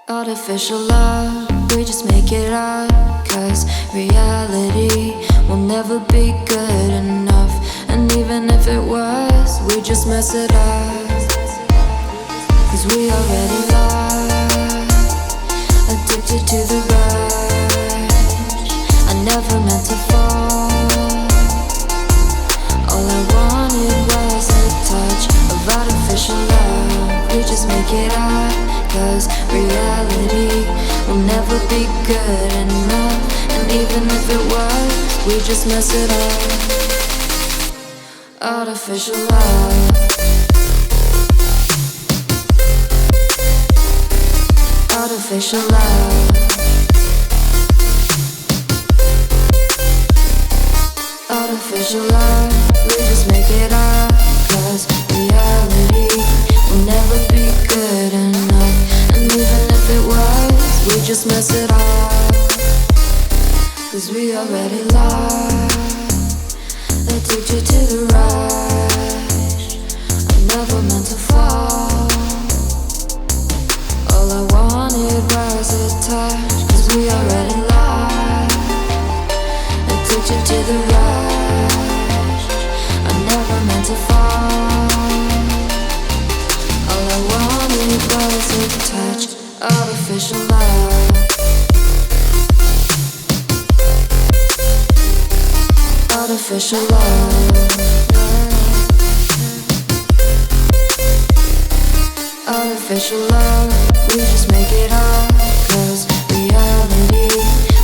Artificial love, we just make it up, 'cause reality will never be good enough. And even if it was, we just mess it up, 'cause we already lost, addicted to the rush. I never meant to fall. All I wanted was a touch of artificial love. We just make it up, 'cause reality will never be good enough. And even if it was, we just mess it up. Artificial love. Artificial love. Artificial love. We just make it up, 'cause reality will never be good enough. And even if it was, we just mess it up, 'cause we already lost, addicted to the rush. I never meant to fall. All I wanted was a touch, 'cause we already lost, addicted to the rush. I never meant to fall. All I wanted was a touch. Artificial love. Artificial love. Artificial love. We just make it up, 'cause reality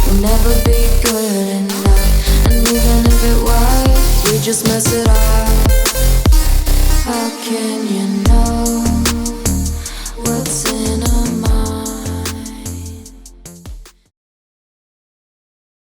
will never be good enough. And even if it was, we just mess it up. How can you